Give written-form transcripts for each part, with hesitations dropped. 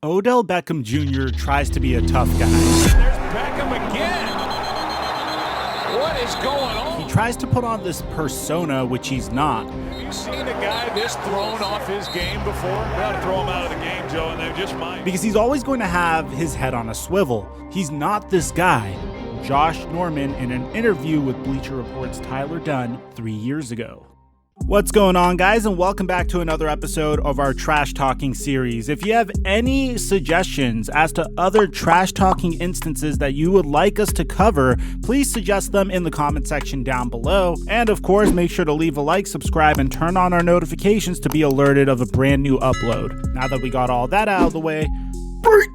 Odell Beckham Jr. tries to be a tough guy. There's Beckham again. What is going on? He tries to put on this persona, which he's not. Have you seen a guy this thrown off his game before? We ought to throw him out of the game, Joe, and they just might. Because he's always going to have his head on a swivel. He's not this guy. Josh Norman in an interview with Bleacher Report's Tyler Dunn 3 years ago. What's going on, guys, and welcome back to another episode of our trash talking series. If you have any suggestions as to other trash talking instances that you would like us to cover, please suggest them in the comment section down below. And of course, make sure to leave a like, subscribe, and turn on our notifications to be alerted of a brand new upload. Now that we got all that out of the way, break!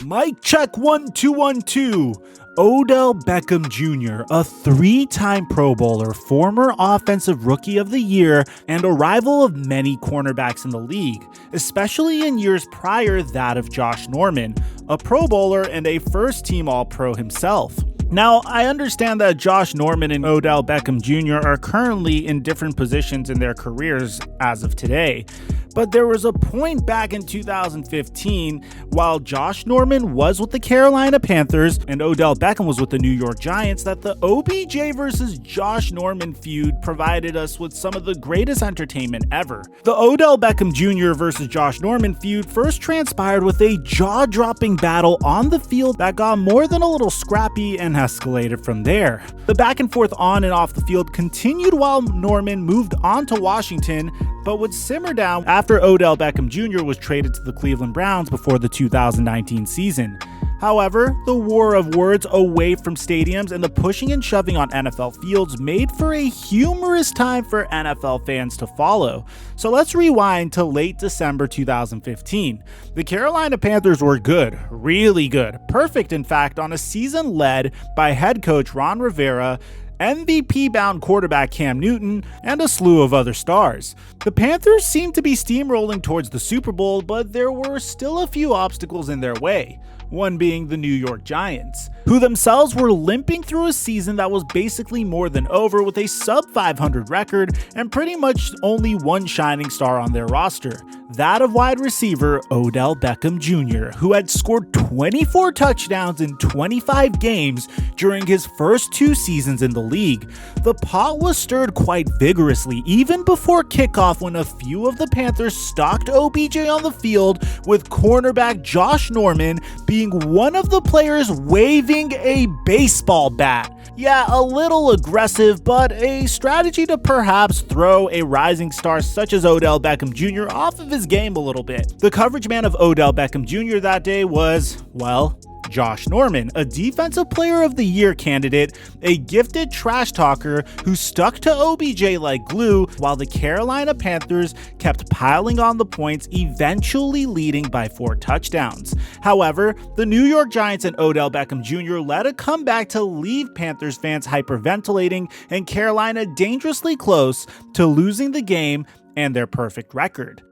Mic check 1 2 1 2. Odell Beckham Jr., a three-time Pro Bowler, former Offensive Rookie of the Year, and a rival of many cornerbacks in the league, especially in years prior that of Josh Norman, a Pro Bowler and a first-team All-Pro himself. Now, I understand that Josh Norman and Odell Beckham Jr. are currently in different positions in their careers as of today, but there was a point back in 2015 while Josh Norman was with the Carolina Panthers and Odell Beckham was with the New York Giants that the OBJ versus Josh Norman feud provided us with some of the greatest entertainment ever. The Odell Beckham Jr. versus Josh Norman feud first transpired with a jaw-dropping battle on the field that got more than a little scrappy and escalated from there. The back and forth on and off the field continued while Norman moved on to Washington, but would simmer down after Odell Beckham Jr. was traded to the Cleveland Browns before the 2019 season. However, the war of words away from stadiums and the pushing and shoving on NFL fields made for a humorous time for NFL fans to follow. So let's rewind to late December 2015. The Carolina Panthers were good, really good, perfect in fact on a season led by head coach Ron Rivera, MVP-bound quarterback Cam Newton, and a slew of other stars. The Panthers seemed to be steamrolling towards the Super Bowl, but there were still a few obstacles in their way. One being the New York Giants, who themselves were limping through a season that was basically more than over with a sub-500 record and pretty much only one shining star on their roster, that of wide receiver Odell Beckham Jr., who had scored 24 touchdowns in 25 games during his first 2 seasons in the league. The pot was stirred quite vigorously even before kickoff when a few of the Panthers stalked OBJ on the field, with cornerback Josh Norman being one of the players waving a baseball bat. Yeah, a little aggressive, but a strategy to perhaps throw a rising star such as Odell Beckham Jr. off of his game a little bit. The coverage man of Odell Beckham Jr. that day was, well, Josh Norman, a Defensive Player of the Year candidate, a gifted trash talker who stuck to OBJ like glue while the Carolina Panthers kept piling on the points, eventually leading by 4 touchdowns. However, the New York Giants and Odell Beckham Jr. led a comeback to leave Panthers fans hyperventilating and Carolina dangerously close to losing the game and their perfect record.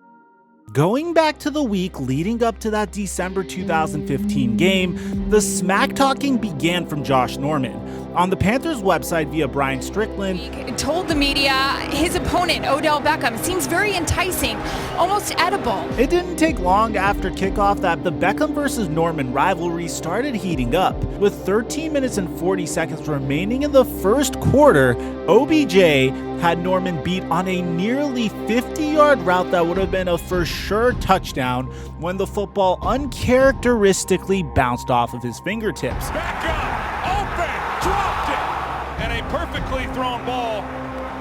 Going back to the week leading up to that December 2015 game, the smack talking began from Josh Norman. On the Panthers website via Brian Strickland, he told the media his opponent, Odell Beckham, seems very enticing, almost edible. It didn't take long after kickoff that the Beckham versus Norman rivalry started heating up. With 13 minutes and 40 seconds remaining in the first quarter, OBJ had Norman beat on a nearly 50-yard route that would have been a for sure touchdown when the football uncharacteristically bounced off of his fingertips. Beckham, open, dropped it, and a perfectly thrown ball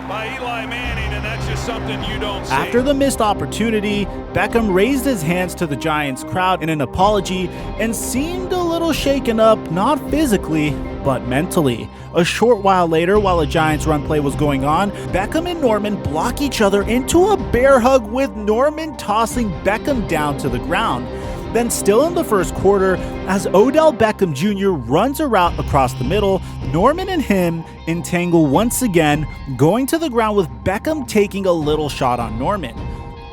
by Eli Manning, and that's just something you don't see. After the missed opportunity, Beckham raised his hands to the Giants crowd in an apology and seemed a little shaken up, not physically, but mentally. A short while later, while a Giants run play was going on, Beckham and Norman block each other into a bear hug, with Norman tossing Beckham down to the ground. Then still in the first quarter, as Odell Beckham Jr. runs a route across the middle, Norman and him entangle once again, going to the ground with Beckham taking a little shot on Norman.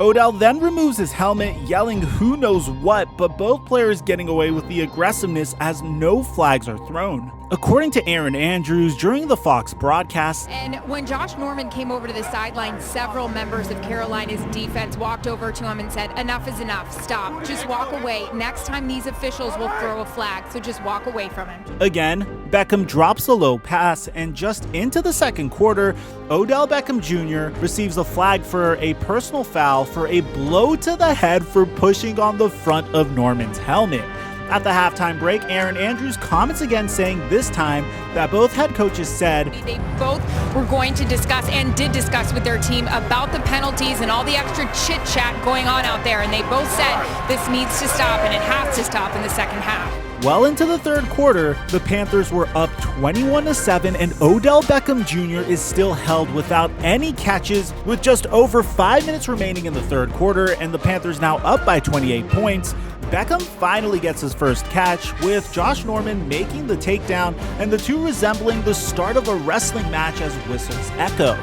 Odell then removes his helmet, yelling who knows what, but both players getting away with the aggressiveness as no flags are thrown. According to Aaron Andrews during the Fox broadcast, and when Josh Norman came over to the sideline, several members of Carolina's defense walked over to him and said, "Enough is enough, stop, just walk away. Next time these officials will throw a flag, so just walk away from him." Again, Beckham drops a low pass, and just into the second quarter, Odell Beckham Jr. receives a flag for a personal foul for a blow to the head for pushing on the front of Norman's helmet. At the halftime break, Aaron Andrews comments again, saying this time that both head coaches said they both were going to discuss and did discuss with their team about the penalties and all the extra chit-chat going on out there, and they both said this needs to stop and it has to stop in the second half. Well into the third quarter, the Panthers were up 21-7, and Odell Beckham Jr. is still held without any catches with just over 5 minutes remaining in the third quarter, and the Panthers now up by 28 points. Beckham finally gets his first catch, with Josh Norman making the takedown and the two resembling the start of a wrestling match as whistles echo.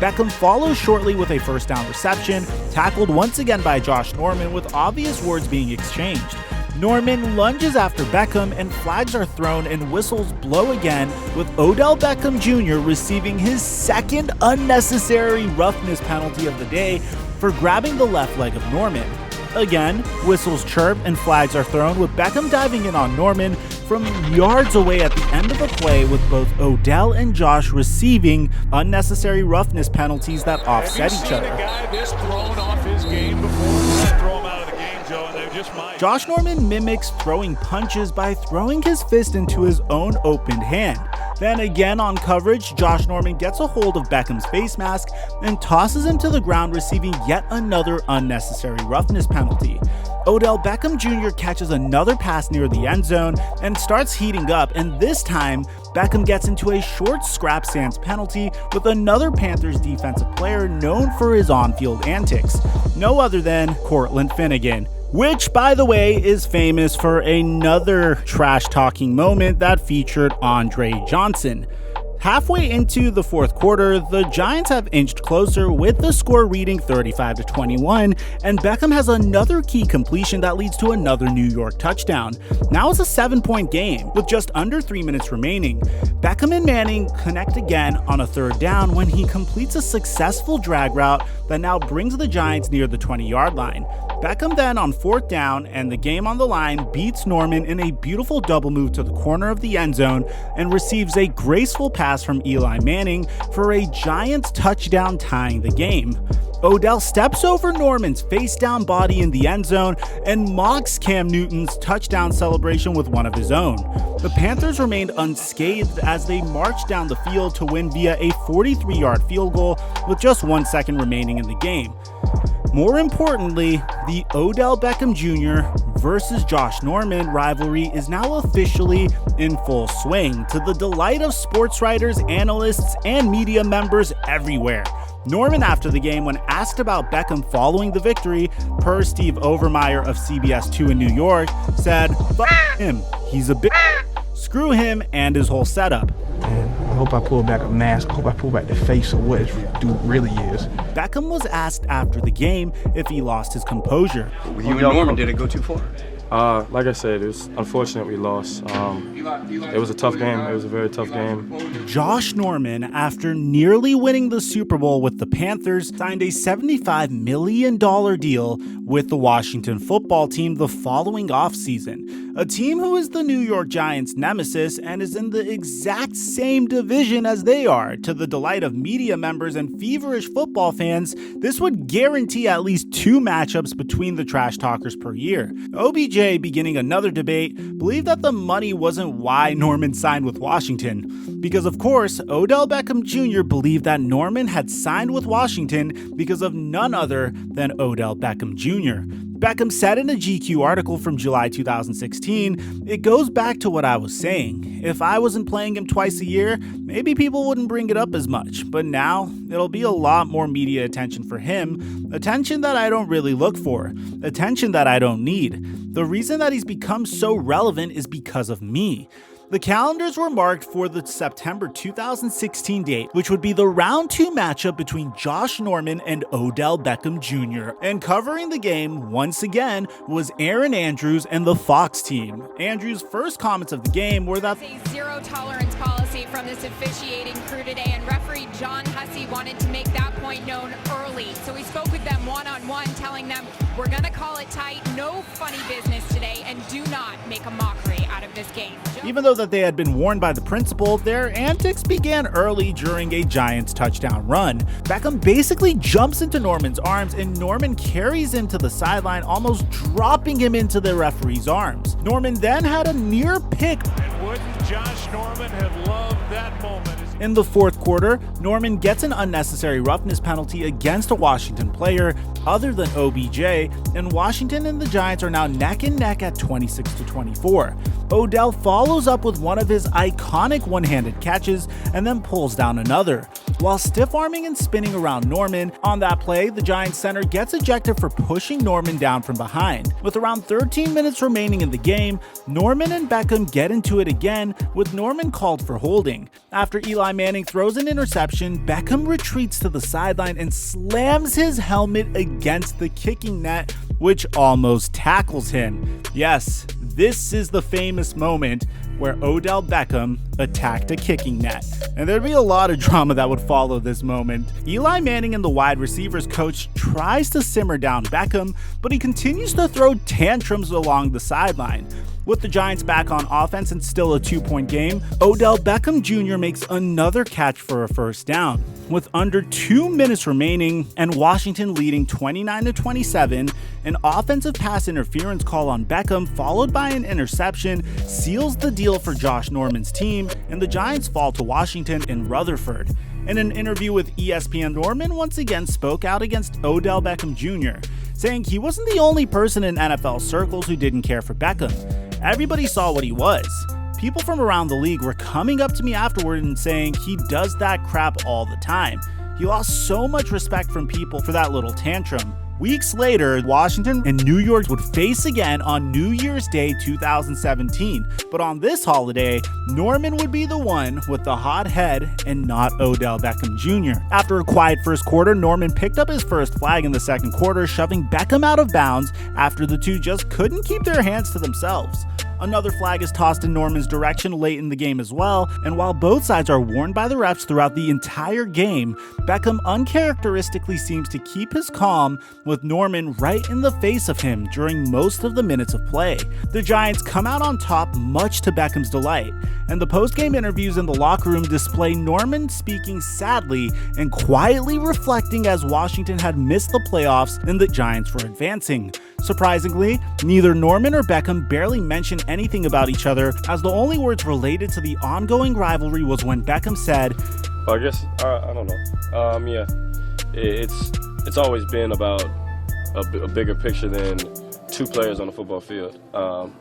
Beckham follows shortly with a first down reception, tackled once again by Josh Norman with obvious words being exchanged. Norman lunges after Beckham and flags are thrown and whistles blow again, with Odell Beckham Jr. receiving his second unnecessary roughness penalty of the day for grabbing the left leg of Norman. Again, whistles chirp and flags are thrown, with Beckham diving in on Norman from yards away at the end of the play, with both Odell and Josh receiving unnecessary roughness penalties that offset each other. Have you seen a guy this thrown off his game before? Throw him out of the game, Joe, and they just might. Josh Norman mimics throwing punches by throwing his fist into his own opened hand. Then again on coverage, Josh Norman gets a hold of Beckham's face mask and tosses him to the ground, receiving yet another unnecessary roughness penalty. Odell Beckham Jr. catches another pass near the end zone and starts heating up, and this time, Beckham gets into a short scrap stance penalty with another Panthers defensive player known for his on-field antics, no other than Cortland Finnegan, which, by the way, is famous for another trash-talking moment that featured Andre Johnson. Halfway into the fourth quarter, the Giants have inched closer with the score reading 35-21, and Beckham has another key completion that leads to another New York touchdown. Now it's a 7-point game with just under 3 minutes remaining. Beckham and Manning connect again on a third down when he completes a successful drag route that now brings the Giants near the 20-yard line. Beckham then on fourth down and the game on the line beats Norman in a beautiful double move to the corner of the end zone and receives a graceful pass from Eli Manning for a Giants touchdown, tying the game. Odell steps over Norman's face-down body in the end zone and mocks Cam Newton's touchdown celebration with one of his own. The Panthers remained unscathed as they marched down the field to win via a 43-yard field goal with just 1 second remaining in the game. More importantly, the Odell Beckham Jr. versus Josh Norman rivalry is now officially in full swing, to the delight of sports writers, analysts, and media members everywhere. Norman, after the game, when asked about Beckham following the victory, per Steve Overmeyer of CBS 2 in New York, said, "Fuck him, he's a bitch. Screw him and his whole setup." And I hope I pull back a mask. I hope I pull back the face of what it really is. Beckham was asked after the game if he lost his composure. With you and Norman, did it go too far? Like I said, it was unfortunate we lost. It was a tough game. It was a very tough game. Josh Norman, after nearly winning the Super Bowl with the Panthers, signed a $75 million deal with the Washington football team the following offseason. A team who is the New York Giants' nemesis and is in the exact same division as they are. To the delight of media members and feverish football fans, this would guarantee at least 2 matchups between the trash talkers per year. OBJ, beginning another debate, believed that the money wasn't why Norman signed with Washington. Because of course, Odell Beckham Jr. believed that Norman had signed with Washington because of none other than Odell Beckham Jr. Beckham said in a GQ article from July 2016, "It goes back to what I was saying. If I wasn't playing him twice a year, maybe people wouldn't bring it up as much. But now, it'll be a lot more media attention for him. Attention that I don't really look for. Attention that I don't need. The reason that he's become so relevant is because of me." The calendars were marked for the September 2016 date, which would be the round 2 matchup between Josh Norman and Odell Beckham Jr. And covering the game once again was Aaron Andrews and the Fox team. Andrews' first comments of the game were that a zero tolerance policy from this officiating crew today, and referee John Hussey wanted to make that point known early. So he spoke with them one-on-one, telling them, we're going to call it tight, no funny business today, and do not make a mockery out of this game. Even though that they had been warned by the principal, their antics began early during a Giants touchdown run. Beckham basically jumps into Norman's arms and Norman carries him to the sideline, almost dropping him into the referee's arms. Norman then had a near pick. And wouldn't Josh Norman have loved that moment? In the fourth quarter, Norman gets an unnecessary roughness penalty against a Washington player other than OBJ, and Washington and the Giants are now neck and neck at 26-24. Odell follows up with one of his iconic one-handed catches and then pulls down another. While stiff-arming and spinning around Norman, on that play, the Giants center gets ejected for pushing Norman down from behind. With around 13 minutes remaining in the game, Norman and Beckham get into it again, with Norman called for holding. After Eli Manning throws an interception, Beckham retreats to the sideline and slams his helmet against the kicking net, which almost tackles him. Yes, this is the famous moment where Odell Beckham attacked a kicking net. And there'd be a lot of drama that would follow this moment. Eli Manning and the wide receivers coach tries to simmer down Beckham, but he continues to throw tantrums along the sideline. With the Giants back on offense and still a 2-point game, Odell Beckham Jr. makes another catch for a first down. With under 2 minutes remaining and Washington leading 29-27, an offensive pass interference call on Beckham followed by an interception seals the deal for Josh Norman's team, and the Giants fall to Washington in Rutherford. In an interview with ESPN, Norman once again spoke out against Odell Beckham Jr., saying he wasn't the only person in NFL circles who didn't care for Beckham. Everybody saw what he was. People from around the league were coming up to me afterward and saying he does that crap all the time. He lost so much respect from people for that little tantrum. Weeks later, Washington and New York would face again on New Year's Day 2017. But on this holiday, Norman would be the one with the hot head and not Odell Beckham Jr. After a quiet first quarter, Norman picked up his first flag in the second quarter, shoving Beckham out of bounds after the two just couldn't keep their hands to themselves. Another flag is tossed in Norman's direction late in the game as well, and while both sides are warned by the refs throughout the entire game, Beckham uncharacteristically seems to keep his calm, with Norman right in the face of him during most of the minutes of play. The Giants come out on top, much to Beckham's delight, and the post-game interviews in the locker room display Norman speaking sadly and quietly reflecting as Washington had missed the playoffs and the Giants were advancing. Surprisingly, neither Norman or Beckham barely mention anything about each other, as the only words related to the ongoing rivalry was when Beckham said, I guess, I don't know. Yeah, it's always been about a bigger picture than two players on the football field,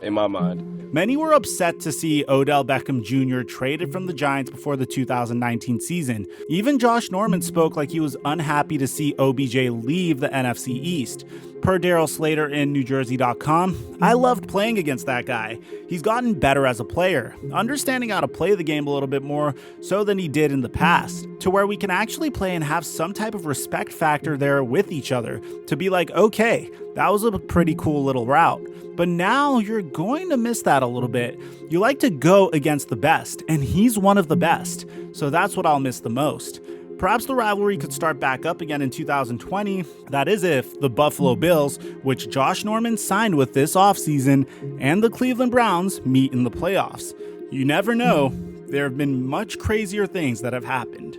in my mind. Many were upset to see Odell Beckham Jr. traded from the Giants before the 2019 season. Even Josh Norman spoke like he was unhappy to see OBJ leave the NFC East. Per Daryl Slater in NewJersey.com, I loved playing against that guy. He's gotten better as a player, understanding how to play the game a little bit more so than he did in the past, to where we can actually play and have some type of respect factor there with each other, to be like, okay, that was a pretty cool little route. But now you're going to miss that a little bit. You like to go against the best, and he's one of the best, so that's what I'll miss the most. Perhaps the rivalry could start back up again in 2020. That is if the Buffalo Bills, which Josh Norman signed with this offseason, and the Cleveland Browns meet in the playoffs. You never know. There have been much crazier things that have happened.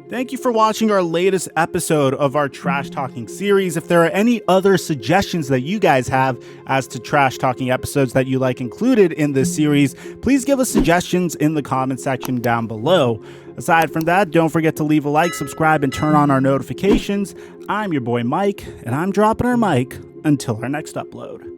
Thank you for watching our latest episode of our Trash Talking series. If there are any other suggestions that you guys have as to Trash Talking episodes that you like included in this series, please give us suggestions in the comment section down below. Aside from that, don't forget to leave a like, subscribe, and turn on our notifications. I'm your boy Mike, and I'm dropping our mic until our next upload.